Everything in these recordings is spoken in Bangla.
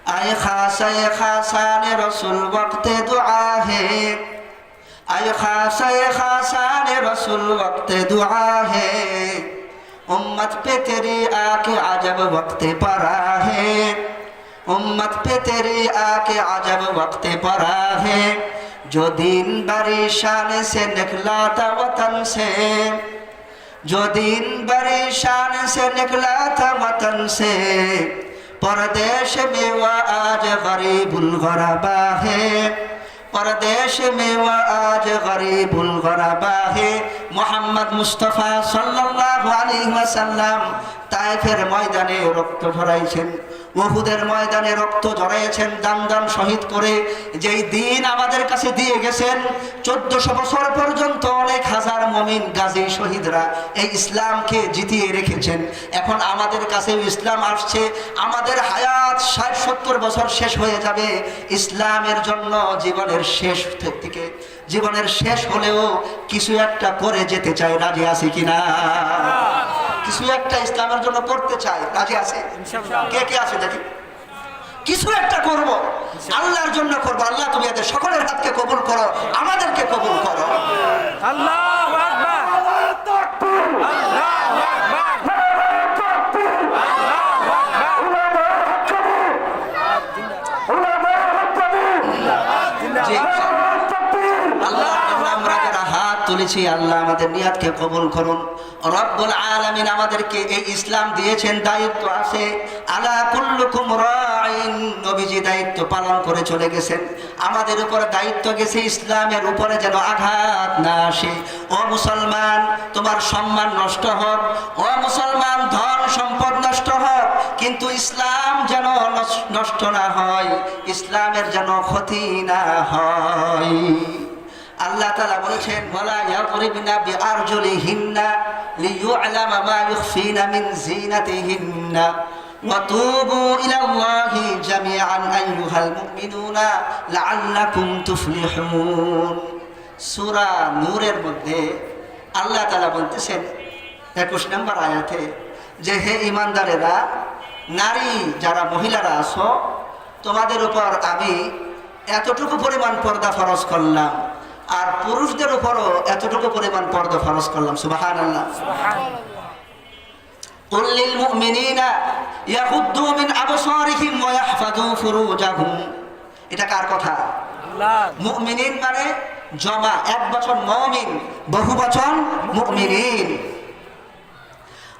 आए खासान रसूल वक्त दुआ है, आए खासान रसूल वक्त दुआ है, उम्मत पे तेरी आके अजब वक्त पड़ा है, उम्मत पे तेरी आके अजब वक्त पड़ा है, जो दिन बड़ी शान से निकला था वतन से, जो दिन बड़ी शान से निकला था वतन से, परदेश में वह आज गरीबुल गरबा है, परदेश में वह आज गरीबुल गरबा है। मोहम्मद मुस्तफा सल्लल्लाहु अलैहि वसल्लम তায়েফের ময়দানে রক্ত ঝরাইছেন, উহুদের ময়দানে রক্ত ঝরাইছেন, দান দান শহীদ করে যেই দিন আমাদের কাছে দিয়ে গেছেন। 1400 বছর পর্যন্ত অনেক হাজার মুমিন গাজী শহীদরা এই ইসলামকে জিতিয়ে রেখেছেন। এখন আমাদের কাছে ইসলাম আসছে, আমাদের হায়াত 60-70 বছর শেষ হয়ে যাবে। ইসলামের জন্য জীবনের শেষ থেকে, জীবনের শেষ হলেও কিছু একটা করে যেতে চাই, রাজি আছি কিনা? কিছু একটা ইসলামের জন্য করতে চাই, রাজি আছে? কে কে আছে দেখি? কিছু একটা করব, আল্লাহর জন্য করব। আল্লাহ তুমি এদের সকলের হাতকে কবুল করো, আমাদেরকে কবুল করো। আল্লাহু আকবার, আল্লাহু আকবার, তুলেছি, আল্লাহ আমাদের নিয়াতকে কবুল করুন। রব্বুল আলামিন আমাদেরকে এই ইসলাম দিয়েছেন, দায়িত্ব আছে। আলা কুল্লুকুম রাইন, নবীজি দায়িত্ব পালন করে চলে গেছেন, আমাদের উপর দায়িত্ব গেছে ইসলামের উপরে যেন আঘাত না আসে। ও মুসলমান, তোমার সম্মান নষ্ট হোক, ও মুসলমান ধন সম্পদ নষ্ট হোক, কিন্তু ইসলাম যেন নষ্ট না হয়, ইসলামের যেন ক্ষতি না হয়। আল্লাহ তাআলা বলেছেন, ওয়ালা ইয়াদরিবনা বিআরজুলিহিন্না লিইউআলামা মা ইউখফিনা মিন যিনাতিহিন্না ওয়া তুবু ইলাল্লাহি জামিআন আইয়ুহাল মুমিনুনা লাআল্লাকুম তুফলিহুন। সূরা নূরের মধ্যে আল্লাহ তাআলা বলতেছেন 21 নম্বর আয়াতে যে হে ঈমানদারেরা, নারী যারা মহিলারা আছো, তোমাদের উপর আমি এতটুকু পরিমাণ পর্দা ফরজ করলাম, আর পুরুষদের উপরও এতটুকু পরিমাণ পর্দা ফরজ করলাম। সুবহানাল্লাহ, সুবহানাল্লাহ। কুল লিল মুমিনিনা ইয়াগুদ্দু মিন আবসারিহিম ওয়া ইয়াহফাযু ফুরুজাহুম। এটা কার কথা? আল্লাহ। মুমিনিন মানে জমা, এক বচন মুমিন, বহু বচন মুমিনিন।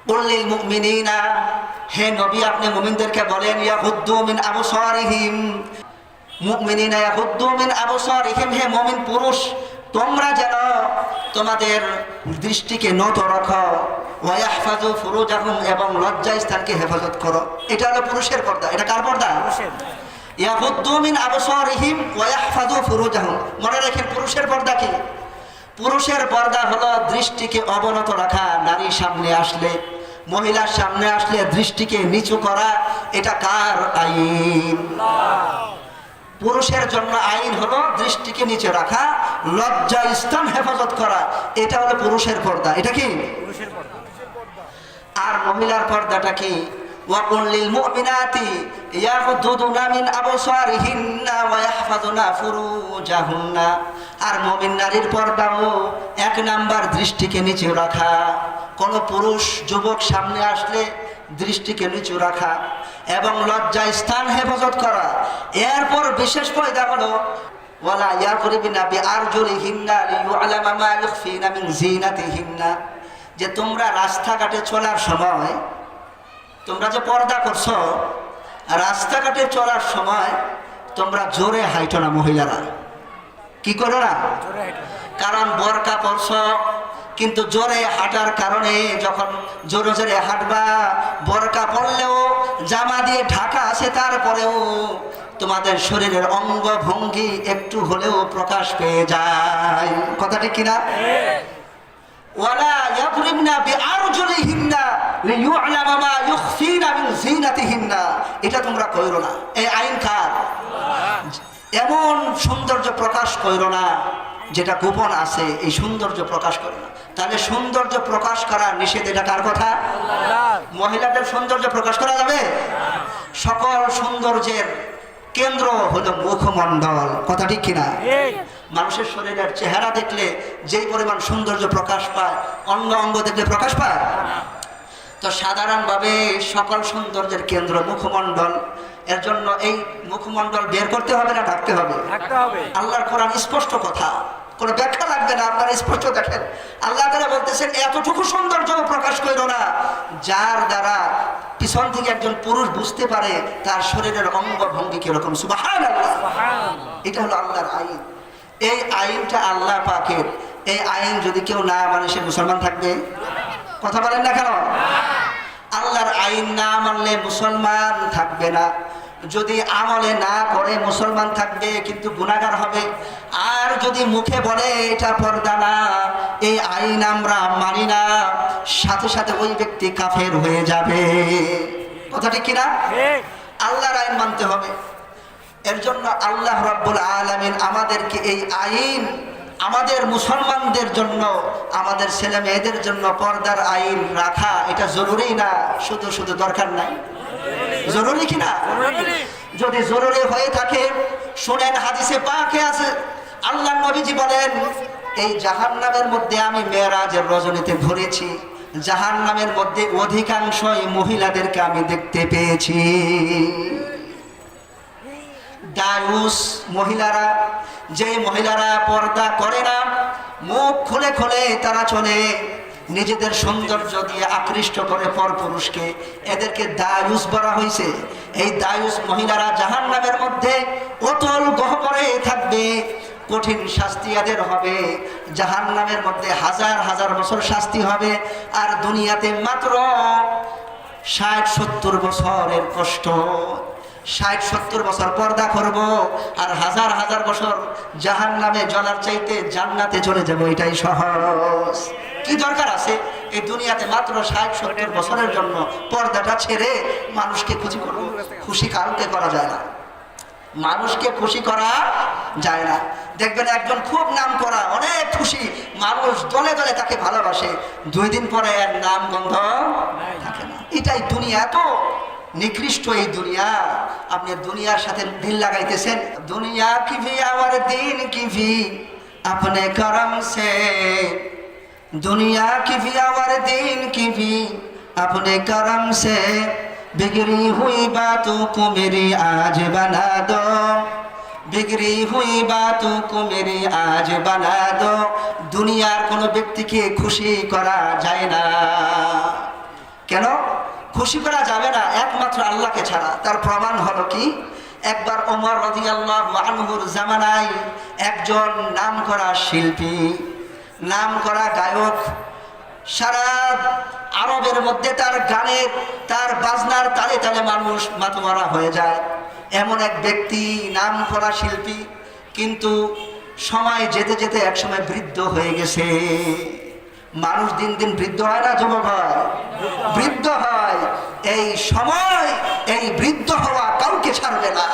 কুল লিল মুমিনিনা, হে নবী আপনি মুমিনদেরকে বলেন, ইয়াগুদ্দু মিন আবসারিহিম, মুমিনিনা ইয়াগুদ্দু মিন আবসারিহিম, হে মুমিন পুরুষ তোমরা যেন তোমাদের দৃষ্টিকে নত রাখো, ওয়া ইয়াহফাযু ফুরুজাহুম, এবং লজ্জা স্থানকে হেফাজত করো। এটা হলো পুরুষের পর্দা। এটা কার পর্দা? পুরুষের। ইয়াগুদ্দু মিন আবসারিহিম ওয়া ইয়াহফাযু ফুরুজাহুম, মনে রাখেন পুরুষের পর্দা কি? পুরুষের পর্দা হলো দৃষ্টিকে অবনত রাখা, নারীর সামনে আসলে, মহিলার সামনে আসলে দৃষ্টিকে নিচু করা। এটা কার আইন? পুরুষের জন্য আইন হলো দৃষ্টিকে নিচে রাখা, লজ্জা স্থান হেফাজত করা। এটা হলো পুরুষের পর্দা। এটা কি? পুরুষের পর্দা। আর মহিলার পর্দাটা কি? ওয়াকুল লিল মুমিনাতি ইয়াগুদ্দুনা মিন আবসারিহিন্না ওয়া ইয়াহফাযুনা ফুরুজাহুন্না। আর মুমিন নারীর পর্দাও 1 নাম্বার দৃষ্টিকে নিচে রাখা। কোন পুরুষ যুবক সামনে আসলে দৃষ্টিকে নিচু রাখা এবং লজ্জা স্থান হেফাজত করা। এরপর বিশেষ পর্দা হলো ওয়ালা ইয়াদরিবনা বিআরজুলিহিন্না লিইউআলামা মা ইউখফিনা মিন যিনাতিহিন্না, যে তোমরা রাস্তাঘাটে চলার সময়, তোমরা যে পর্দা করছো, রাস্তাঘাটে চলার সময় তোমরা জোরে হাইটো না। মহিলারা কি করো না? কারণ বোরকা পরছো, কিন্তু জোরে হাঁটার কারণে যখন জোরে জোরে হাঁটবা, বোরকা পরলেও জামা দিয়ে ঢাকা আছে, তারপরেও তোমাদের শরীরের অঙ্গ ভঙ্গি একটু হলেও প্রকাশ পেয়ে যায়। কথাটা কিনা? ওয়ালা ইয়াদরিবনা বিআরজুলিহিন্না লিইউআলামা মা ইউখফিনা মিন যিনাতিহিন্না, এটা তোমরা কইরো না। এই আইন কার? এমন সৌন্দর্য প্রকাশ কইরো না যেটা গোপন আছে, এই সৌন্দর্য প্রকাশ করো না। তাহলে সৌন্দর্য প্রকাশ করার নিষেধ, এটা কার কথা? মহিলাদের সৌন্দর্য প্রকাশ করা যাবে? সকল সৌন্দর্যের কেন্দ্র হলো মুখমণ্ডল। কথা ঠিক কিনা? ঠিক। মানুষের শরীরের চেহারা দেখলে যেই পরিমাণ সৌন্দর্য প্রকাশ পায়, অঙ্গ অঙ্গ দেখলে প্রকাশ পায়। তো সাধারণভাবে সকল সৌন্দর্যের কেন্দ্র মুখমণ্ডল। এর জন্য এই মুখমণ্ডল বের করতে হবে না ঢাকতে হবে? থাকতে হবে। আল্লাহর কোরআন স্পষ্ট কথা, কোনো ব্যাখ্যা লাগবে না, আপনারা স্পষ্ট দেখেন। আল্লাহ তাআলা বলতেছেন এতটুকু সৌন্দর্য প্রকাশ করো না যার দ্বারা পিছন থেকে একজন পুরুষ বুঝতে পারে তার শরীরের অঙ্গ ভঙ্গি কিরকম। সুবহানাল্লাহ। এটা হলো আল্লাহর আইন। এই আইনটা আল্লাহ পাকের। এই আইন যদি কেউ না মানে সে মুসলমান থাকবে? কথা বলেন না কেন? আল্লাহর আইন না মানলে মুসলমান থাকবে না। যদি আমলে না করে মুসলমান থাকবে কিন্তু গুনাহগার হবে। আর যদি মুখে বলে এটা পর্দা না, এই আইন আমরা মানি না, সাথে সাথে ওই ব্যক্তি কাফের হয়ে যাবে। কথা ঠিক কিনা? ঠিক। আল্লাহর আইন মানতে হবে। এর জন্য আল্লাহ রাব্বুল আলামিন আমাদেরকে এই আইন, আমাদের মুসলমানদের জন্য, আমাদের ছেলে মেয়েদের জন্য পর্দার আইন রাখা এটা জরুরি না, শুধু শুধু দরকার নাই। জরুরি কিনা? যদি জরুরি হয়ে থাকে শুনেন, হাদিসে পাকে আছে আল্লাহ নবীজি বলেন এই জাহান্নামের মধ্যে আমি মেরাজের রজনীতে ঘুরেছি, জাহান্নামের মধ্যে অধিকাংশই মহিলাদেরকে আমি দেখতে পেয়েছি। দায়ুস মহিলারা, যে মহিলারা পর্দা করে না, মুখ খুলে খুলে তারা চলে, নিজেদের সৌন্দর্য দিয়ে আকৃষ্ট করে পরপুরুষকে, এদেরকে দায়ুস বলা হয়েছে। এই দায়ুস মহিলারা জাহান্নামের মধ্যে অতল গহ্বরে থাকবে, কঠিন শাস্তি এদের হবে। জাহান্নামের মধ্যে হাজার হাজার বছর শাস্তি হবে, আর দুনিয়াতে মাত্র 60-70 বছরের কষ্ট। 60-70 বছর পর্দা করব আর হাজার হাজার বছর জাহান্নামে জ্বলার চাইতে জান্নাতে চলে যাব, এটাই সহজ। কি দরকার আছে এই দুনিয়াতে মাত্র 60-70 বছরের জন্য পর্দাটা ছেড়ে মানুষকে খুশি করব? খুশি কাউকে করা যায় না, মানুষকে খুশি করা যায় না। দেখবেন একজন খুব নাম করা, অনেক খুশি, মানুষ দলে দলে তাকে ভালোবাসে, 2 দিন পরে এর নাম গন্ধ থাকে না। এটাই দুনিয়া, তো নিকৃষ্ট এই দুনিয়া। আপনি দুনিয়ার সাথে দিল লাগাইতেছেন। দুনিয়া কি ভি আর দিন কি ভি আপনে করম সে, দুনিয়া কি ভি আর দিন কি ভি আপনে করম সে, बिगड़ी हुई बातों को मेरी आज बना दो, बिगड़ी हुई बातों को मेरी आज बना दो। দুনিয়ার কোনো ব্যক্তিকে খুশি করা যায় না। কেন খুশি করা যাবে না? একমাত্র আল্লাহকে ছাড়া। তার প্রমাণ হলো কি, একবার ওমর রাদিয়াল্লাহু আনহুর জামানায় একজন নামকরা শিল্পী, নামকরা গায়ক, সারা আরবের মধ্যে তার গানের, তার বাজনার তালে তালে মানুষ মাতোয়ারা হয়ে যায়। এমন এক ব্যক্তি, নাম করা শিল্পী, কিন্তু সময় যেতে যেতে একসময় বৃদ্ধ হয়ে গেছে। মানুষ দিন দিন বৃদ্ধ হয় না যুবক হয়? বৃদ্ধ হয়। এই সময়, এই বৃদ্ধ হওয়া কাউকে ছাড়বে না,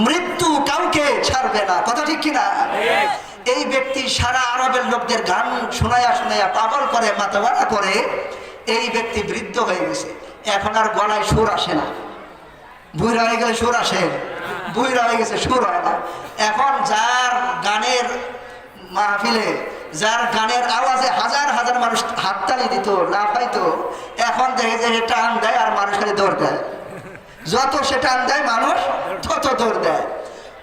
মৃত্যু কাউকে ছাড়বে না। কথা ঠিক কিনা? এই ব্যক্তি সারা আরবের লোকদের গান শোনায়া শোনায়া পাগল করে, মাতোয়ারা করে। এই ব্যক্তি বৃদ্ধ হয়ে গেছে, এখন আর গলায় সুর আসে না। বুইরা হয়ে গেলে সুর আসে, বুইরা হয়ে গেছে, সুর হয় না। এখন যার গানের মাহফিলে, যার গানের আওয়াজে হাজার হাজার মানুষ হাততালি দিত, লাফাইতো, এখন দেখে যে টান দেয় আর মানুষ খালি দৌড় দেয়। যত সে টান দেয় মানুষ তত দৌড় দেয়।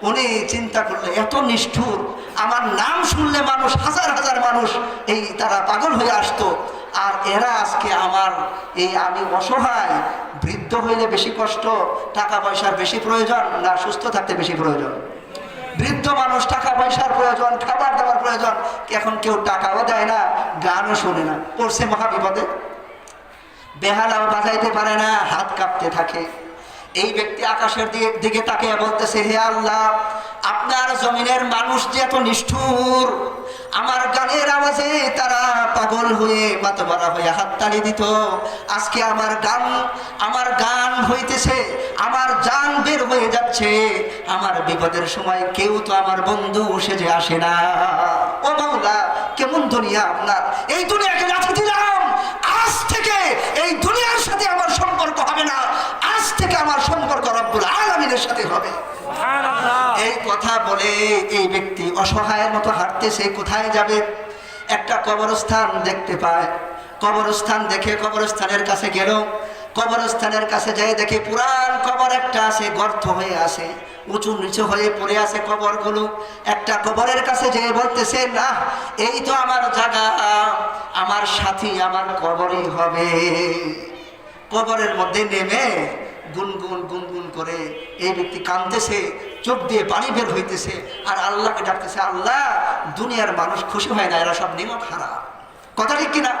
উনি চিন্তা করলে এত নিষ্ঠুর, আমার নাম শুনলে মানুষ হাজার হাজার মানুষ এই তারা পাগল হয়ে আসতো, আর এরা আজকে আমার এই, আমি অসহায়, বৃদ্ধ হইলে বেশি কষ্ট, টাকা পয়সার বেশি প্রয়োজন না সুস্থ থাকতে বেশি প্রয়োজন? বৃদ্ধ মানুষ, টাকা পয়সার প্রয়োজন, খাবার দাবার প্রয়োজন। এখন কেউ টাকাও দেয় না, গানও শোনে না, পড়ছে মহাবিপদে। বেহালাও বাজাইতে পারে না, হাত কাঁপতে থাকে। এই ব্যক্তি আকাশের দিকে তাকিয়ে বলতেছে, হে আল্লাহ, আপনার জমিনের মানুষ যে এত নিষ্ঠুর, আমার গানের আওয়াজে তারা পাগল হয়ে মাতোয়ারা হয়ে হাততালি দিত, আজকে আমার গান হইতেছে, আমার জান বের হয়ে যাচ্ছে, আমার বিপদের সময় কেউ তো আমার বন্ধু সেজে আসে না। ও মাওলা, কেমন দুনিয়া আপনার! এই দুনিয়াকে লাথি দিলাম, আজ থেকে এই দুনিয়ার সাথে আমার সম্পর্ক হবে না, আজ থেকে আমার সম্পর্ক রব্বুল আলামিনের মুমিনের সাথে হবে। সুবহানাল্লাহ। এই কথা বলে এই ব্যক্তি অসহায়ের মতো হাঁটতেছে, কোথায় যাবে? একটা কবরস্থান দেখতে পায়। কবরস্থান দেখে কবরস্থানের কাছে গেল। কবরস্থানের কাছে যেয়ে দেখে পুরান কবর একটা আছে, গর্ত হয়ে আছে, উঁচু নিচু হয়ে পড়ে আছে কবরগুলো। একটা কবরের কাছে যেয়ে বলতেছে, না, এই তো আমার জায়গা, আমার সাথী আমার কবরই হবে। কবরের মধ্যে নেমে গুনগুন গুনগুন করে এই ব্যক্তি কাঁদতেছে, চোখ দিয়ে পানি বের হইতেছে, আর আল্লাহকে ডাকতেছে, আল্লাহ, দুনিয়ার মানুষ খুশি হয় না, এরা সব নিমক হারা। কথা ঠিক কিনা?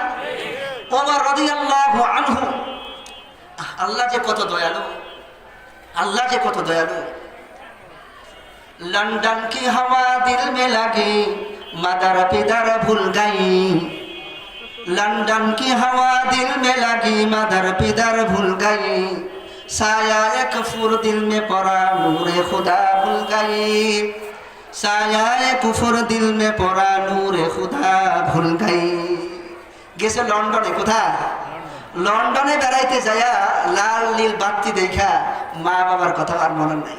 ওমর রাদিয়াল্লাহু আনহু, আল্লাহ যে কত দয়ালু, আল্লাহ যে কত দয়ালু। লন্ডন কি হাওয়া দিল মে লাগি, মাদার পিদার ভুল গাই। लंदन की हवा दिल में लगी, मदर पिदर भूल गई। साया एक कुफर दिल में पड़ा, नूरे खुदा भूल गई। साया एक कुफर दिल में पड़ा, नूरे खुदा भूल गई। গেছে লন্ডনে। কোথায়? লন্ডনে বেড়াইতে যায়া লাল নীল বাতি দেখা মা বাবার কথা আর মনে নাই,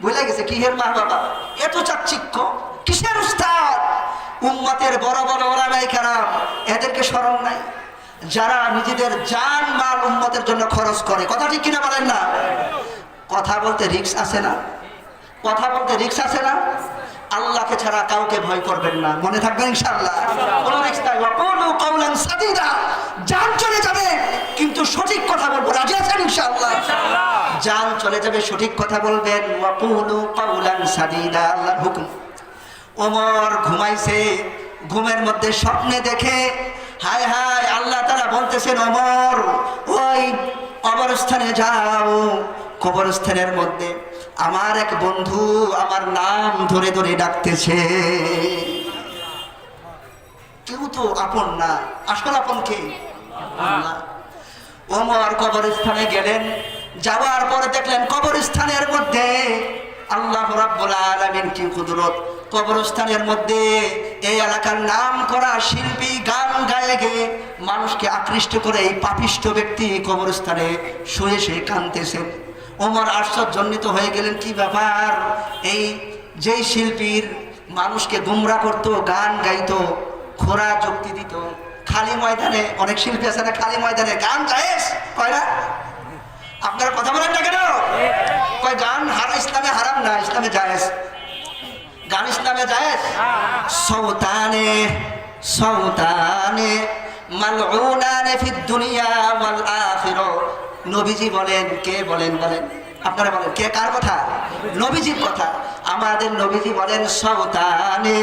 বুঝলে গেছে কিসের মা বাবা, এত চাকচিক্য কিসের উস্তাদ। উম্মতের বড় বড় ওলামায়ে কেরাম, এদেরকে স্মরণ নাই, যারা নিজেদের জান মাল উম্মতের জন্য খরচ করে। কথা ঠিক কিনা বলেন না? কথা বলতে রিস্ক আছে না? কথা বলতে রিস্ক আছে না? আল্লাহকে ছাড়া কাউকে ভয় করবেন না, মনে থাকবেন ইনশাআল্লাহ। কোনো রিস্ক নাই। ওয়াকুলু কাওলান সাদীদা, জান চলে যাবে কিন্তু সঠিক কথা বলবো, রাজি আছেন ইনশাআল্লাহ? জান চলে যাবে, সঠিক কথা বলবেন। ওয়াকুলু কাওলান সাদীদা, আল্লাহর হুকুম। ওমর ঘুমাইছে, ঘুমের মধ্যে স্বপ্নে দেখে, হায় হায়, আল্লাহ তাআলা বলতেছেন, ওমর ওই কবরস্থানে যাও। কবরস্থানের মধ্যে আমার এক বন্ধু আমার নাম ধরে ধরে ডাকতেছে। কেউ তো আপন না, আসল আপন কে? আল্লাহ। ওমর কবরস্থানে গেলেন, যাওয়ার পরে দেখলেন কবরস্থানের মধ্যে আল্লাহ রাব্বুল আলামিন কি কুদরত। কবরস্থানের মধ্যে এই এলাকার নাম করা শিল্পী গান গায়ে গেয়ে মানুষকে আকৃষ্ট করে এই পাপিষ্ঠ ব্যক্তি কবরস্থানে শুয়ে শুয়ে কাঁদতেছেন। ওমর আশ্চর্যজনিত হয়ে গেলেন, কি ব্যাপার? এই যেই শিল্পীর মানুষকে গুমরা করতো, গান গাইতো, খোরা যুক্তি দিত, খালি ময়দানে, অনেক শিল্পী আছে না, খালি ময়দানে গান জায়েজ কয় না? আপনারা কথা বলেন না কেন? কয় গান ইসলামে হারাম না, ইসলামে জায়েজ। গান ইসলামে জায়েজ। সৌতানে সৌতানে মালউনানে ফিদ দুনিয়া ওয়াল আখিরা। নবীজি বলেন, কে বলেন? বলেন আপনারা বলেন, কে কার কথা? নবীজির কথা। আমাদের নবীজি বলেন, সৌতানে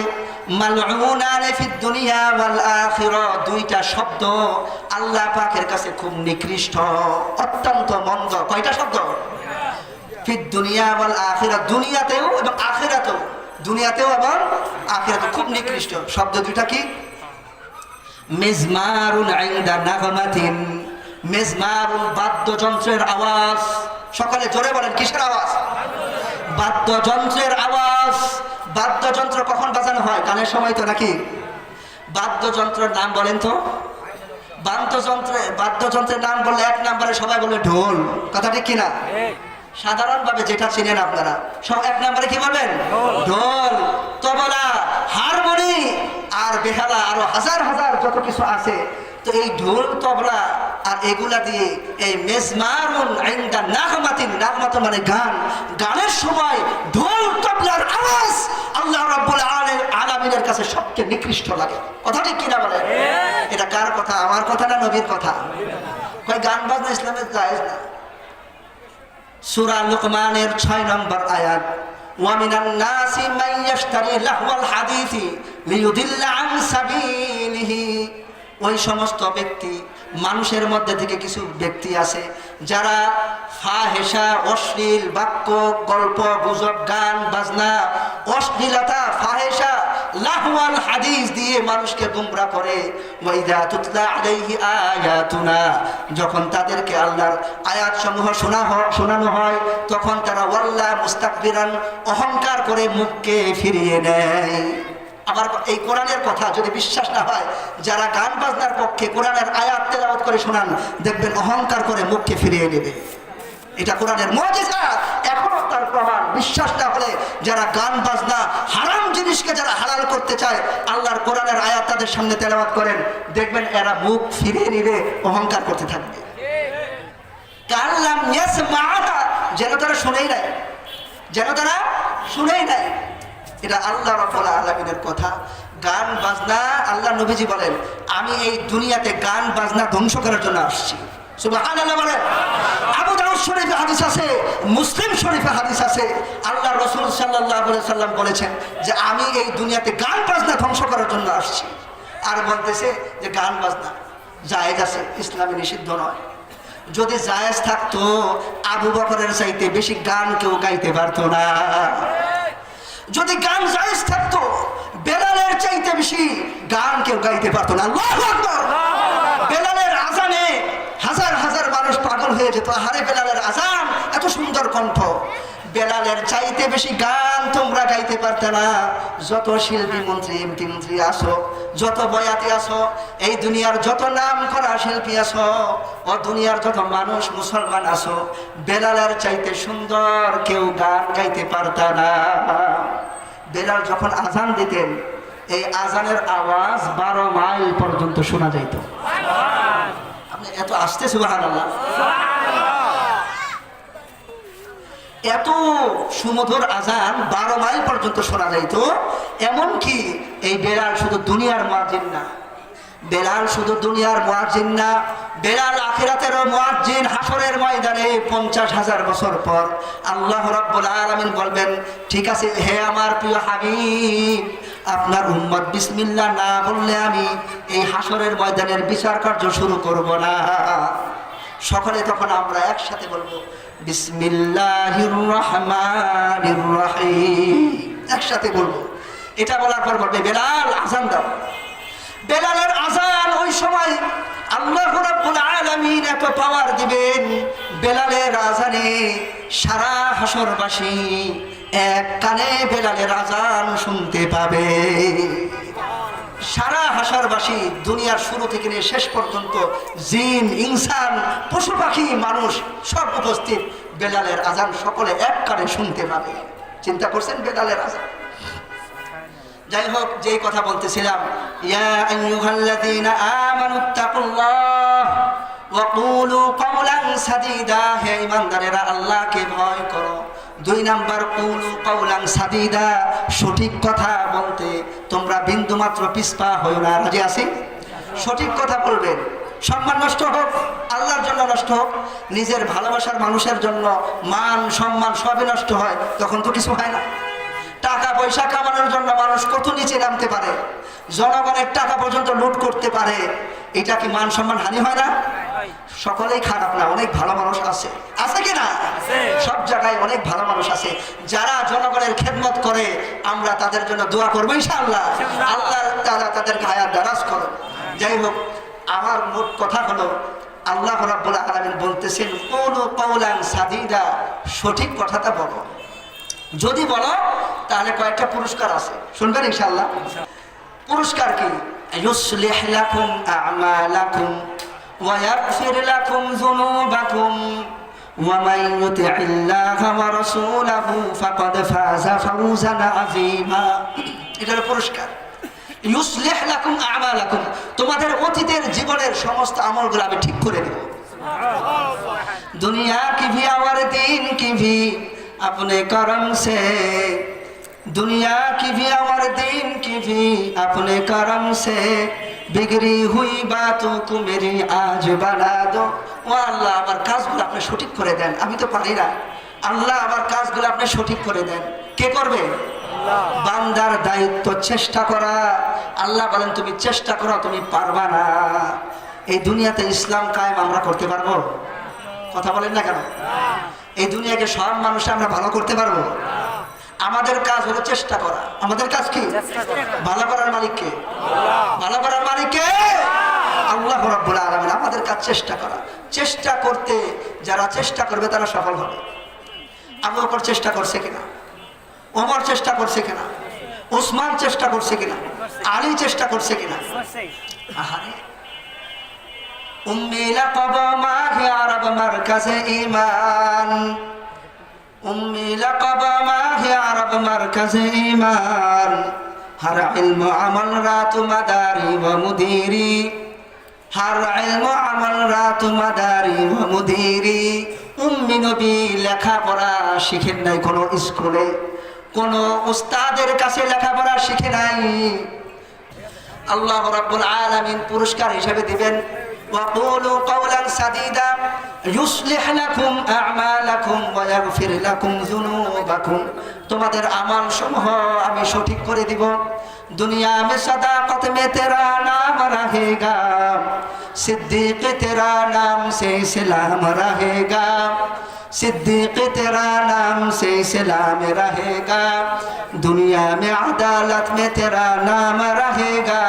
মালউনানে ফিদ দুনিয়া ওয়াল আখিরা। দুইটা শব্দ আল্লাহ পাকের কাছে খুব নিকৃষ্ট, অত্যন্ত মন্দ। কয়টা শব্দ? ফিদ দুনিয়া ওয়াল আখিরা, দুনিয়াতেও এবং আখিরাতেও, দুনিয়াতেও এবং আখিরাতেও খুব নিকৃষ্ট শব্দ দুইটা। কি? মিজমারুন ইনদা নাগমাতিন। মিজমারুন বাদ্যযন্ত্রের আওয়াজ। সকালে জোরে বলেন, কিসের আওয়াজ? বাদ্যযন্ত্রের আওয়াজ। বাদ্যযন্ত্র কখন বাজানো হয়? গানের সময় তো নাকি? বাদ্যযন্ত্রের নাম বলেন তো। বাদ্যযন্ত্রের নাম বললে এক নম্বরে সবাই বলবে ঢোল। কথা ঠিক কিনা? সাধারণভাবে যেটা চিনেন আপনারা, সব এক নম্বরে কি বলবেন? ঢোল, তবলা, হারমোনি আর বেহালা, আরো হাজার হাজার যত কিছু আছে। তো এই ঢোল তবলা আর এগুলা দিয়ে এই মেজমারুন ইনদা নাগমাতিন, নাগমাত মানে গান, গানের সময় ঢোল তবলার আওয়াজ আল্লাহ রাব্বুল আলামিনের কাছে সবচেয়ে নিকৃষ্ট লাগে। কথা ঠিক কিনা বলেন? এটা কার কথা? আমার কথা না নবীর কথা? কই গান বাজনা ইসলামে জায়েজ না। সূরা লুকমানের 6 নম্বর আয়াত, ওয়া মিনান নাসি মান ইয়াশতারি লাহওয়াল হাদিসি লিয়ুদিল্লা আন সাবিলিহি। ওই সমস্ত ব্যক্তি, মানুষের মধ্যে থেকে কিছু ব্যক্তি আছে যারা ফাহেশা, অশ্লীল বাক্য, গল্প গুজব, গান বাজনা, অশ্লীলতা, ফাহেশা, লাহওয়াল হাদিস দিয়ে মানুষকে গুমরা করে। ওয়াইদা তুতলা আলাইহি আয়াতুনা, যখন তাদেরকে আল্লাহর আয়াত সমূহ শোনানো হয় তখন তারা ওয়াল্লা মুস্তাকবিরান, অহংকার করে মুখকে ফিরিয়ে নেয়। আবার এই কোরআনের কথা যদি বিশ্বাস না হয়, যারা গান বাজনার পক্ষে কোরআনের আয়াত তেলাওয়াত করে শোনান, দেখবেন অহংকার করে মুখকে ফিরিয়ে নেবে। এটা কোরআনের মুজিজা। এক বিশ্বাস না হলে যারা গান বাজনা হারাম জিনিসকে যারা হালাল করতে চায়, আল্লাহর কোরআনের আয়াত তাদের সামনে তেলাওয়াত করেন, দেখবেন এরা মুখ ফিরিয়ে নিবে, অহংকার করতে থাকবে। কাল্লাম ইয়াসমাআহা, যেন তারা শুনেই নাই, যেন তারা শুনেই নাই। এটা আল্লাহ রাব্বুল আলামিনের কথা। গান বাজনা, আল্লাহ নবীজি বলেন, আমি এই দুনিয়াতে গান বাজনা ধ্বংস করার জন্য আসছি। সুবহানাল্লাহ বলেন। আবু দাউদ শরীফে হাদিস আছে, মুসলিম শরীফে হাদিস আছে, আল্লাহ রাসূল সাল্লাল্লাহু আলাইহি সাল্লাম বলেছেন যে আমি এই দুনিয়াতে গান বাজনা ধ্বংস করার জন্য আসছি। আর বলতেছে যে গান বাজনা জায়েজ আছে, ইসলামে নিষিদ্ধ নয়। যদি জায়েজ থাকতো আবু বকরের চাইতে বেশি গান কেউ গাইতে পারতো না। যদি গান জায়েজ থাকতো বেলালের চাইতে বেশি গান কেউ গাইতে পারতো না। আল্লাহু আকবার। বেলালের আজানে হাজার হাজার মানুষ পাগল হয়ে যেত। আরে বেলালের আজান, এত সুন্দর কণ্ঠ, বেলালের চাইতে বেশি গান তোমরা গাইতে পারতে না। যত শিল্পী মন্ত্রী এমপি মন্ত্রী আসো, যত বয়াতি আসো, এই দুনিয়ার যত নাম করা শিল্পী আসো, ও দুনিয়ার যত মানুষ মুসলমান আসো, বেলালের চাইতে সুন্দর কেউ গান গাইতে পারত না। বেলাল যখন আজান দিতেন, এই আজানের আওয়াজ 12 মাইল পর্যন্ত শোনা যাইত। আপনি এত আসতে সুবহানাল্লাহ, এত সুমধুর আজান 12 মাইল পর্যন্ত শোনা যাইত। এমনকি এই বেলাল শুধু দুনিয়ার মুয়াজ্জিন না, বেলাল শুধু দুনিয়ার মুয়াজ্জিন না, বেলাল আখিরাতেরও মুয়াজ্জিন। হাসরের ময়দানে 50,000 বছর পর আল্লাহ রাব্বুল আলামিন বলবেন, ঠিক আছে হে আমার প্রিয় হাবিব, আপনার উম্মত বিসমিল্লাহ না বললে আমি এই হাসরের ময়দানের বিচার কার্য শুরু করব না। সকলে তখন আমরা একসাথে বলবো বিসমিল্লাহির রহমানির রহিম, একসাথে বলবো। এটা বলার পর বলবে বেলাল আজান দাও। বেলালের আজান ওই সময় আল্লাহ রাব্বুল আলামিন এত পাওয়ার দিবেন, বেলালের আজানে সারা হাসরবাসী এক কানে বেলালের আজান শুনতে পাবে। সারা হাসরবাসী, দুনিয়ার শুরু থেকে নিয়ে শেষ পর্যন্ত, জিন ইনসান পশু পাখি মানুষ সব উপস্থিত, বেলালের আজান সকলে এক কানে শুনতে পাবে। চিন্তা করছেন বেলালের আজান। যাই হোক, যেই কথা বলতেছিলাম, ইয়া আইয়ুহাল্লাযীনা আমানুত্তাকুল্লাহ ওয়া কুলু কাওলান সাদীদা, হে ঈমানদারেরা আল্লাহকে ভয় করো। 2 নাম্বার, কুলু কাওলান সাদীদা, সঠিক কথা বলতে তোমরা বিন্দুমাত্র পিছপা হইও না। রাজি আছি? সঠিক কথা বলবেন। সম্মান নষ্ট হোক, আল্লাহর জন্য নষ্ট হোক, নিজের ভালোবাসার মানুষের জন্য মান সম্মান সবই নষ্ট হয়, তখন তো কিছু হয় না। টাকা পয়সা কামানোর জন্য মানুষ কত নিচে নামতে পারে, জনগণের টাকা পর্যন্ত লুট করতে পারে, এটা কি মান সম্মান হানি হয় না? সকলেই খারাপ না, অনেক ভালো মানুষ আছে, আছে কি না? সব জায়গায় অনেক ভালো মানুষ আছে যারা জনগণের খেদমত করে। আমরা তাদের জন্য দোয়া করবো ইনশাআল্লাহ, আল্লাহ তাআলা তাদেরকে হায়াত দারাজ করুন। যাই হোক, আমার মোট কথা হলো আল্লাহ রাব্বুল আলামিন বলতেছেন কুলু কাওলান সাদীদা, সঠিক কথাটা বলো। যদি বলো তাহলে কয়েকটা পুরস্কার আছে, শুনবেন ইনশাআল্লাহ। পুরস্কার কি? ইউসলিহ লাকুম আ'মালাকুম ওয়া ইয়াগফির লাকুম যুনুবাকুম ওয়া মান ইউতি'ইল্লাহা ওয়া রাসূলাহু ফাকাদ ফাযা ফাওজান আযীমা। এটার পুরস্কার ইউসলিহ লাকুম আ'মালাকুম, তোমাদের অতীতের জীবনের সমস্ত আমলগুলো আমি ঠিক করে দেব। দুনিয়া কি ভি और दीन की भी अपने करम से, दुनिया की भी और दीन की भी अपने करम से, बिगड़ी हुई बातों को मेरी आज बना दो। ও আল্লাহ, আমার কাজগুলো আপনি সঠিক করে দেন, আমি তো পারি না। আল্লাহ, আমার কাজগুলো আপনি সঠিক করে দেন। কে করবে? বান্দার দায়িত্ব চেষ্টা করা। আল্লাহ বলেন তুমি চেষ্টা করো, তুমি পারবা না। এই দুনিয়াতে ইসলাম কায়েম আমরা করতে পারবো? কথা বলেন না কেন? এই দুনিয়াকে সব মানুষ আমরা ভালো করতে পারবো? আমাদের কাজ হলো চেষ্টা করা। আমাদের কাজ কি? ভালো করার মালিক কে? ভালো করার মালিক কে? আল্লাহ রাব্বুল আলামিন। আমাদের কাজ চেষ্টা করা। চেষ্টা করতে যারা চেষ্টা করবে তারা সফল হবে। আবু বকর চেষ্টা করছে কিনা? ওমর চেষ্টা করছে কিনা? উসমান চেষ্টা করছে কিনা? আলী চেষ্টা করছে কিনা? আহারে, উম্মি লাকব মাহে আরব মারকাজে ঈমান উম্মি লাকাব মাহে আরব মারকাজে ঈমান হর ইলম আমল রাত মাদারি ওয়া মুদিরি হর ইলম আমল রাত মাদারি ওয়া মুদিরি উম্মি নবী লেখাপড়া শিখেন নাই কোনো স্কুলে, কোনো উস্তাদের কাছে লেখাপড়া শিখে নাই। আল্লাহ রাব্বুল আলামিন পুরস্কার হিসেবে দিবেন وقولوا قولا سديدا يصلح لكم أعمالكم ويغفر لكم ذنوبكم তোমাদের আমল সমূহ আমি সঠিক করে দিব। দুনিয়া में सदाकत में तेरा नाम रहेगा, सिद्दीक तेरा नाम से सलाम रहेगा, सिद्दीक तेरा नाम से सलाम रहेगा, दुनिया में अदालत में तेरा नाम रहेगा,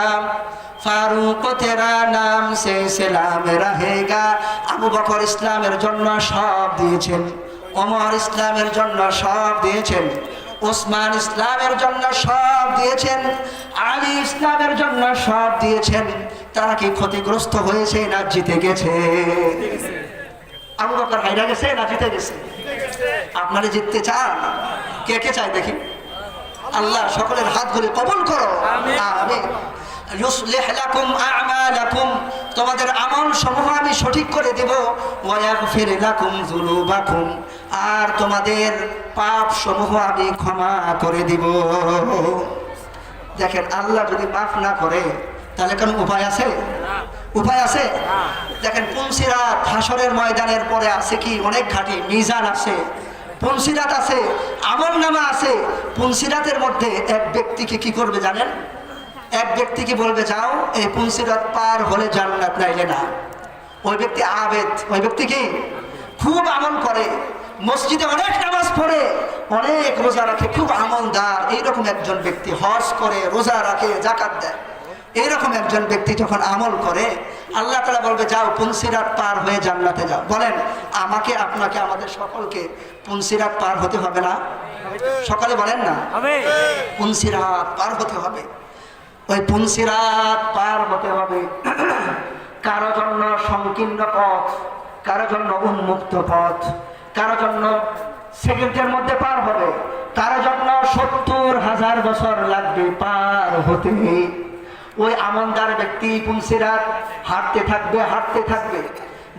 ফারুক তেরা নাম সে সালাম রহেগা। আবু বকর ইসলামের জন্য সব দিয়েছেন, ওমর ইসলামের জন্য সব দিয়েছেন, ওসমান ইসলামের জন্য সব দিয়েছেন, আলী ইসলামের জন্য সব দিয়েছেন। তারা কি ক্ষতিগ্রস্ত হয়েছে না জিতে গেছে? আবু বকর হাইরা গেছে না জিতে গেছে? আপনারা জিততে চান? কে কে চায় দেখি? আল্লাহ সকলের হাতগুলি কবুল করো, আমিন। ইউসলিহ লাকুম আ'মালাকুম তোমাদের আমল সমূহ আমি সঠিক করে দেব, ওয়া ইয়াগফির লাকুম যুনুবাকুম আর তোমাদের পাপ সমূহ আমি ক্ষমা করে দিব। দেখেন, আল্লাহ যদি মাফ না করে তাহলে কোনো উপায় আছে? উপায় আছে? দেখেন, পুনসিরাত হাসরের ময়দানের পরে আছে কি অনেক ঘাটি, মিজান আছে, পুনসিরাত আছে, আমলনামা আছে। পুনসিরাতের মধ্যে এক ব্যক্তিকে কি করবে জানেন? এক ব্যক্তিকে বলবে যাও এই পুনসিরাত পার হলে জান্নাত, নাইলে না। ওই ব্যক্তি আবেদ, ওই ব্যক্তি কি খুব আমল করে, মসজিদে অনেক নামাজ পড়ে, অনেক রোজা রাখে, খুব আমলদার, এইরকম একজন ব্যক্তি হজ করে, রোজা রাখে, যাকাত দেয়, এইরকম একজন ব্যক্তি যখন আমল করে আল্লাহ তাআলা বলবে যাও পুনসিরাত পার হয়ে জান্নাতে যাও। বলেন, আমাকে আপনাকে আমাদের সকলকে পুনসিরাত পার হতে হবে না? সকালে বলেন না, পুনসিরাত পার হতে হবে। ওই পুনসিরাত পার হতে হবে কারো জন্য সংকীর্ণ পথ, কারো জন্য উন্মুক্ত পথ, কারো জন্য সেকেন্ডের মধ্যে পার হবে, কারো জন্য ৭০,০০০ বছর লাগবে পার হতে। ওই আমলদার ব্যক্তি পুনসিরাত হাঁটতে থাকবে, হাঁটতে থাকবে,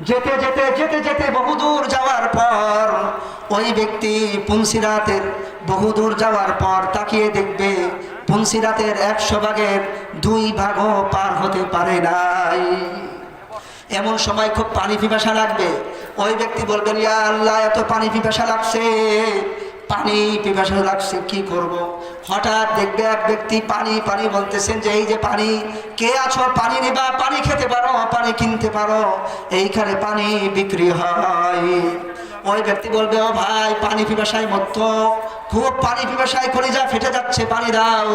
যেতে যেতে যেতে যেতে বহুদূর যাওয়ার পর ওই ব্যক্তি পুনসিরাতের বহুদূর যাওয়ার পর তাকিয়ে দেখবে পুনসিরাতের ১০০ ভাগের ২ ভাগও পার হতে পারে নাই। এমন সময় খুব পানি পিপাসা লাগবে। ওই ব্যক্তি বলবেন ইয়া আল্লাহ, এত পানি পিপাসা লাগছে, পানি পিপাসা লাগছে, কি করব? হঠাৎ দেখবে এক ব্যক্তি পানি পানি বলতেছেন যে এই যে পানি, কে আছো পানি নিবা, পানি খেতে পারো, পানি কিনতে পারো, এইখানে পানি বিক্রি হয়। ওই ব্যক্তি বলবে ও ভাই, পানি পিপাসায় মত্ত, খুব পানি পিপাসায় কলিজা ফেটে যাচ্ছে, পানি দাও।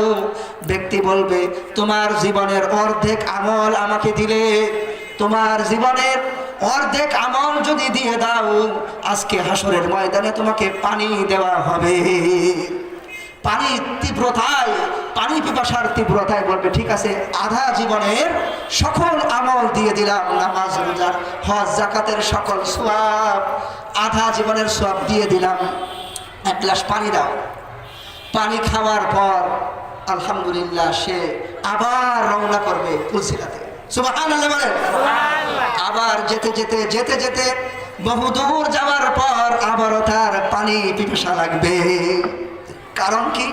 ব্যক্তি বলবে তোমার জীবনের অর্ধেক আমল আমাকে দিলে, তোমার জীবনের অর্ধেক আমল যদি দিয়ে দাও আজকে হাসরের ময়দানে তোমাকে পানি দেওয়া হবে। পানির তীব্রতায়, পানি পিপাসার তীব্রতায় বলবে ঠিক আছে, আধা জীবনের সকল আমল দিয়ে দিলাম, নামাজ রোজা হজ যাকাতের সকল সওয়াব, আধা জীবনের সওয়াব দিয়ে দিলাম, এক গ্লাস পানি দাও। পানি খাওয়ার পর আলহামদুলিল্লাহ সে আবার রওনা করবে পুলসিরাতে। সুবহানাল্লাহ বলেন। আবার যেতে যেতে যেতে যেতে বহুদূর যাওয়ার পর আবারও তার পানি পিপাসা লাগবে। কারণ কি?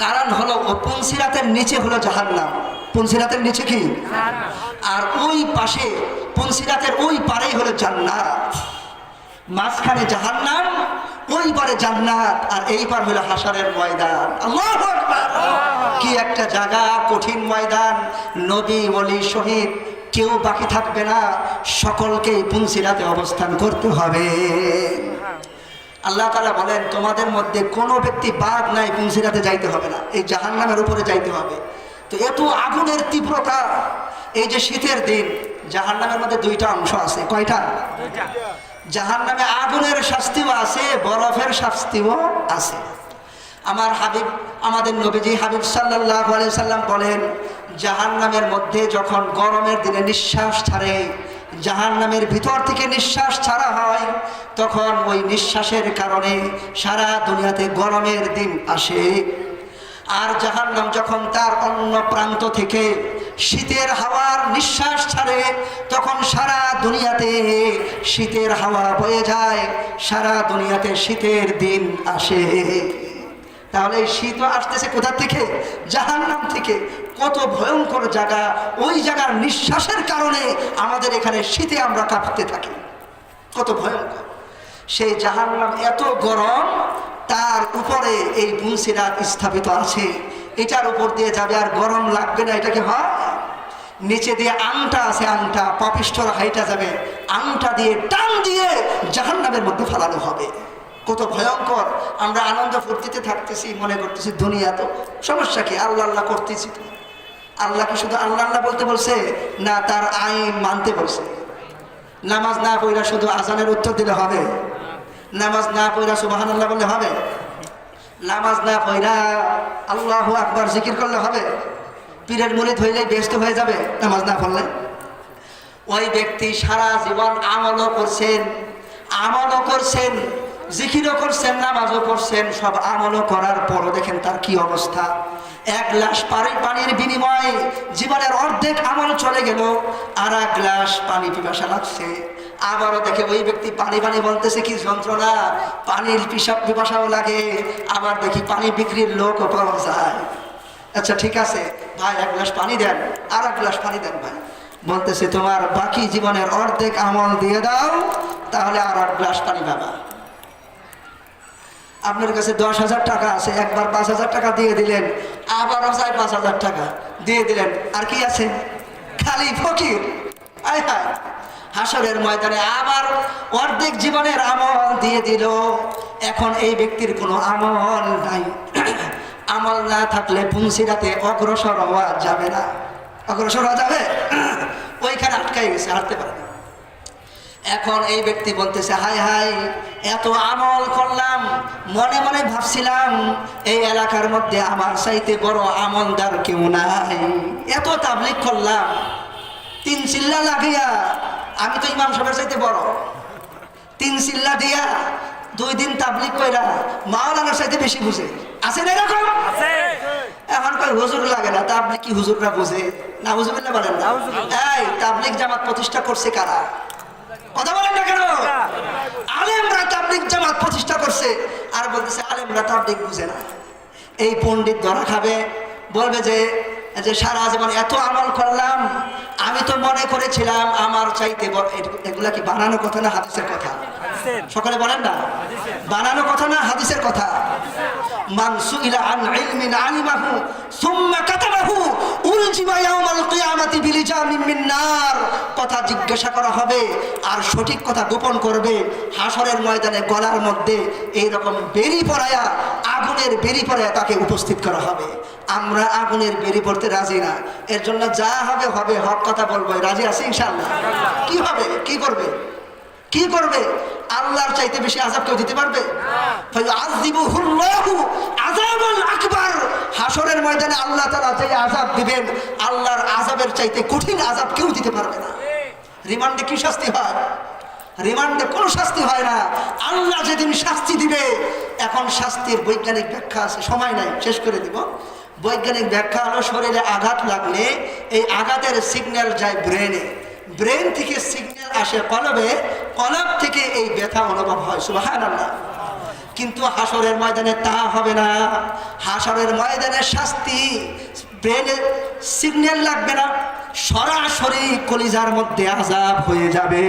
কারণ হলো পুনসিরাতের নিচে হলো জাহান্নাম। পুনসিরাতের নিচে কি? আর ওই পাশে পুনসিরাতের ওই পারেই হলো জান্নাত। মাঝখানে জাহান্নাম, ওই পারে জান্নাত, আর এই পার হলো হাসরের ময়দান। আল্লাহু আকবার! কি একটা জায়গা, কঠিন ময়দান। নবী ওলি শহীদ কেউ বাকি থাকবে না, সকলকেই পুনসিরাতে অবস্থান করতে হবে। আল্লাহ তাআলা বলেন তোমাদের মধ্যে কোনো ব্যক্তি বাদ নাই, পুনসিরাতে যাইতে হবে না, এই জাহান্নামের উপরে যাইতে হবে। তো এত আগুনের তীব্রতা, এই যে শীতের দিন, জাহান্নামের মধ্যে ২টা অংশ আছে। কয়টা? জাহান্নামে আগুনের শাস্তিও আছে, বরফের শাস্তিও আছে। আমার হাবিব, আমাদের নবীজি হাবিব সাল্লাল্লাহু আলাইহি সাল্লাম বলেন জাহান্নামের মধ্যে যখন গরমের দিনে নিঃশ্বাস ছাড়ে, জাহান্নামের ভিতর থেকে নিঃশ্বাস ছাড়া হয়, তখন ওই নিঃশ্বাসের কারণে সারা দুনিয়াতে গরমের দিন আসে। আর জাহান্নাম যখন তার অন্য প্রান্ত থেকে শীতের হাওয়ার নিঃশ্বাস ছাড়ে, তখন সারা দুনিয়াতে শীতের হাওয়া বয়ে যায়, সারা দুনিয়াতে শীতের দিন আসে। তাহলে এই শীত আসতেছে কোথা থেকে? জাহান্নাম থেকে। কত ভয়ঙ্কর জায়গা! ওই জায়গার নিঃশ্বাসের কারণে আমাদের এখানে শীতে আমরা কাঁপতে থাকি। কত ভয়ঙ্কর সেই জাহান্নাম! এত গরম, তার উপরে এই পুলসিরাত স্থাপিত আছে। এটার উপর দিয়ে যাবে আর গরম লাগবে না, এটা কি হয়? নিচে দিয়ে আংটা আছে, আংটা পাপিষ্ঠরা হাইটা যাবে, আংটা দিয়ে টান দিয়ে জাহান্নামের মধ্যে ফেলানো হবে। কত ভয়ঙ্কর! আমরা আনন্দ ফুর্তিতে থাকতেছি, মনে করতেছি দুনিয়া তো সমস্যা কি, আল্লাহ আল্লাহ করতেছি। তো আল্লাহকে শুধু আল্লাহ আল্লাহ বলতে বলছে না, তার আইন মানতে বলছে। নামাজ না পড়া শুধু আজানের উত্তর দিলে হবে? নামাজ না পড়া সুবহানাল্লাহ বললে হবে? নামাজ না পড়া আল্লাহু আকবার জিকির করলে হবে? পীরের মুরিদ হইলেই ব্যস্ত হয়ে যাবে নামাজ না পড়লে? ওই ব্যক্তি সারা জীবন আমলও করছেন, জিকিরও করছেন, নামাজও করছেন, সব আমলও করার পরও দেখেন তার কি অবস্থা। এক গ্লাস পানির বিনিময়ে জীবনের অর্ধেক আমল চলে গেল। আর এক গ্লাস পানি পিপাসা লাগছে, আবারও দেখে ওই ব্যক্তি পানি পানি বলতেছে, কি যন্ত্রণা! পানির পিপাসাও লাগে, আবার দেখি পানি বিক্রির লোকও পাওয়া যায়। আচ্ছা ঠিক আছে ভাই, এক গ্লাস পানি দেন, আর এক গ্লাস পানি দেন ভাই। বলতেছে তোমার বাকি জীবনের অর্ধেক আমল দিয়ে দাও, তাহলে আর এক গ্লাস পানি পাবা। আপনার কাছে 10,000 টাকা আছে, একবার 5,000 টাকা দিয়ে দিলেন, আবারও চাই 5,000 টাকা দিয়ে দিলেন, আর কি আছে? খালি ফকির। আয় হায়! হাসরের ময়দানে আবার অর্ধেক জীবনের আমল দিয়ে দিল। এখন এই ব্যক্তির কোনো আমল নাই। আমল না থাকলে পুলসিরাতে অগ্রসর হওয়া যাবে না। অগ্রসর হওয়া যাবে? ওইখানে আটকাই গেছে, হাঁটতে পারে না। এখন এই ব্যক্তি বলতেছে, হায় হায়, এত আমল করলাম, মনে মনে ভাবছিলাম এই এলাকার মধ্যে আমার চাইতে বড় আমলদার কেউ নাই। এত তাবলীগ করলাম, 3 চিল্লা লাগিয়া, আমি তো ইমাম সাহেবের চাইতে বড়। 3 চিল্লা দিয়া 2 দিন তাবলীগ কইরা মাওলানার চাইতে বেশি বুঝে। আছে না এরকম? এখন কই হুজুর লাগে না, তাবলীগ কি হুজুররা বুঝে? না হুজুররা বলেন না। এই তাবলীগ জামাত প্রতিষ্ঠা করছে কারা? কথা বলেন না কেন? আলেমরা তাবলীগ জামাত প্রতিষ্ঠা করছে, আর বলতেছে আলেমরা তাবলীগ বুঝে না। এই পণ্ডিত ধরা খাবে, বলবে যে সারা জীবন এত আমল করলাম, আমি তো মনে করেছিলাম আমার চাইতে বড়। এগুলা কি বানানো কথা না হাদিসের কথা? সকালে বলেন না, বানানো কথা না হাদিসের কথা? মান সুইলা আন ইলমিন আলিমাহু সুম্মা কাতাবাহু উলজিমা ইয়াউমাল কিয়ামাতি বিলিজামিন মিন নার। কথা জিজ্ঞাসা করা হবে আর সঠিক কথা গোপন করবে, হাসরের ময়দানে গলার মধ্যে এইরকম বেরি পরায়া, আগুনের বেরি পরায়া তাকে উপস্থিত করা হবে। আমরা আগুনের বেরি পড়তে রাজি না, এর জন্য যা হবে হবে, হক কথা বলবো। রাজি আছি ইনশাআল্লাহ? কি হবে? কি করবে? কি করবে? আল্লাহর চাইতে বেশি আযাব কেউ দিতে পারবে? ফায়ুআযিবুহুল্লাহু আযাবাল আকবার। হাসরের ময়দানে আল্লাহ তাআলা যে আযাব দিবেন, আল্লাহর আযাবের চাইতে কঠিন আযাব কেউ দিতে পারবে না। রিমান্ডে কি শাস্তি হয়? রিমান্ডে কোনো শাস্তি হয় না। আল্লাহ যেদিন শাস্তি দিবে, এখন শাস্তির বৈজ্ঞানিক ব্যাখ্যা আছে, সময় নাই, শেষ করে দিব। বৈজ্ঞানিক ব্যাখ্যা হলো, শরীরে আঘাত লাগলে এই আঘাতের সিগন্যাল যায় ব্রেনে, ব্রেন থেকে সিগন্যাল আসে কলবে, কলব থেকে এই ব্যথা অনুভব হয়। সুবহানাল্লাহ। কিন্তু হাসরের ময়দানে তা হবে না। হাসরের ময়দানে শাস্তি ব্রেনে সিগন্যাল লাগবে না, সরাসরি কলিজার মধ্যে আযাব হয়ে যাবে,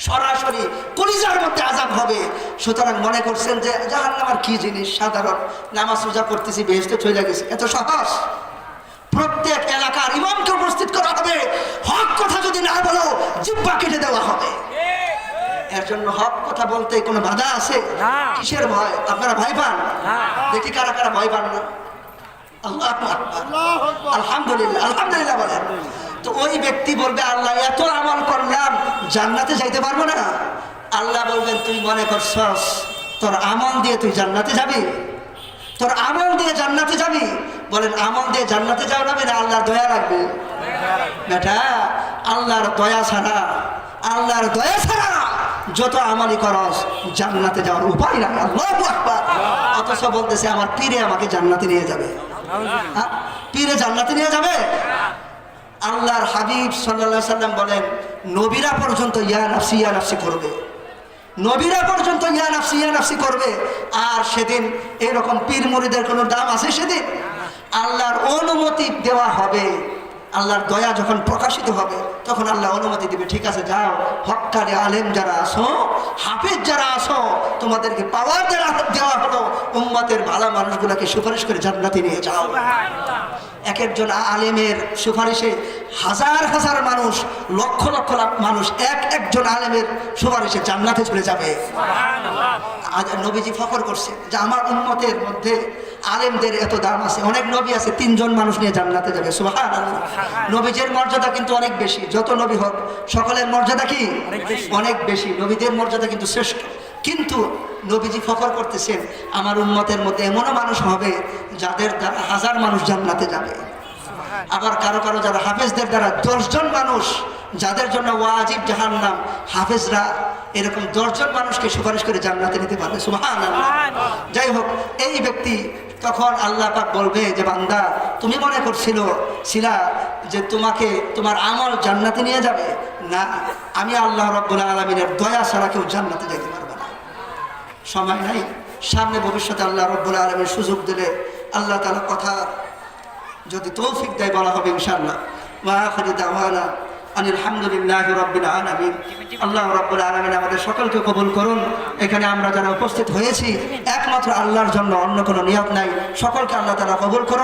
সরাসরি কলিজার মধ্যে আযাব হবে। সুতরাং মনে করছেন যে জাহান্নাম আর কি জিনিস, সাধারণ নামাজ রোজা করতেছি বেহেশতে চলে গেছে, এত সহজ? প্রত্যেক এলাকার ইমামকে উপস্থিত করা হবে, হক কথা যদি না বলো জিহ্বা কেটে দেওয়া হবে। এর জন্য হক কথা বলতে কোনো বাধা আছে? কিসের ভয়? আপনারা ভয় পান? দেখি কারা কারা ভয় পান না। আল্লাহু আকবার, আলহামদুলিল্লাহ, আলহামদুলিল্লাহ বলেন। তো ওই ব্যক্তি বলবে, আল্লাহ এত আমল করলাম, জান্নাতে যাইতে পারবো না। আল্লাহ বলবেন, তুই মনে করছস তোর আমল দিয়ে তুই জান্নাতে যাবি? তোর আমল দিয়ে জান্নাতে যাবি? বলেন, আমল দিয়ে জান্নাতে যাও না, আল্লাহর দয়া লাগবে? বেটা আল্লাহর দয়া ছাড়া যত আমালি করস জান্নাতে যাওয়ার উপায় নাই। আল্লাহু আকবার। অথচ বলতেছে আমার পীরে আমাকে জান্নাতে নিয়ে যাবে। হ্যাঁ? পীরে জান্নাতে নিয়ে যাবে? আল্লাহর হাবিব সাল্লাল্লাহু আলাইহি সাল্লাম বলেন নবীরা পর্যন্ত ইয়া নাফসি ইয়া নাফসি করবে, নবীরা পর্যন্ত ইয়া নাফসি ইয়া নাফসি করবে। আর সেদিন এরকম পীর মুরিদের কোনো দাম আছে? সেদিন আল্লাহর অনুমতি দেওয়া হবে। আল্লাহর দয়া যখন প্রকাশিত হবে তখন আল্লাহ অনুমতি দিবে, ঠিক আছে যাও, হক্কারে আলেম যারা আসো, হাফেজ যারা আসো, তোমাদেরকে পাওয়ার দেওয়া হলো, উম্মতের ভালো মানুষগুলোকে সুপারিশ করে জান্নাতে নিয়ে যাও। এক একজন আলেমের সুপারিশে হাজার হাজার মানুষ, লক্ষ লক্ষ মানুষ একজন আলেমের সুপারিশে জান্নাতে চলে যাবে। আজ নবীজি ফখর করছে যে আমার উম্মতের মধ্যে আলেমদের এত দাম আছে। অনেক নবী আছে 3 জন মানুষ নিয়ে জান্নাতে যাবে। সুবহানাল্লাহ। নবীদের মর্যাদা কিন্তু অনেক বেশি। যত নবী হোক সকলের মর্যাদা কি অনেক বেশি। নবীদের মর্যাদা কিন্তু শ্রেষ্ঠ। কিন্তু নবীজি ফখর করতেছেন আমার উম্মতের মধ্যে এমনও মানুষ হবে যাদের দ্বারা হাজার মানুষ জান্নাতে যাবে। আবার কারো কারো যারা হাফেজদের দ্বারা 10 জন মানুষ, যাদের জন্য ওয়াজিব জাহান্নাম, হাফেজরা এরকম 10 জন মানুষকে সুপারিশ করে জান্নাতে নিতে পারবে। সুবহানাল্লাহ। যাই হোক, এই ব্যক্তি তখন আল্লাহ পাক বলবে যে বান্দা তুমি মনে করছিলা যে তোমাকে তোমার আমল জান্নাতে নিয়ে যাবে, না, আমি আল্লাহ রাব্বুল আলামিনের দয়া ছাড়া কেউ জান্নাতে যেতে পারবে না। সময় নাই, সামনে ভবিষ্যতে আল্লাহ রাব্বুল আলামিন সুযোগ দিলে আল্লাহ তাআলা কথা যদি তৌফিক দেয় বলা হবে ইনশাআল্লাহ। ওয়া আখিরু দাওয়ানা আনিল হামদুলিল্লাহি রাব্বিল আলামিন। আল্লাহ রাব্বুল আলামিন আমাদের সকলকে কবুল করুন। এখানে আমরা যারা উপস্থিত হয়েছি একমাত্র আল্লাহর জন্য, অন্য কোনো নিয়ত নাই। সকলকে আল্লাহ তাআলা কবুল করুন।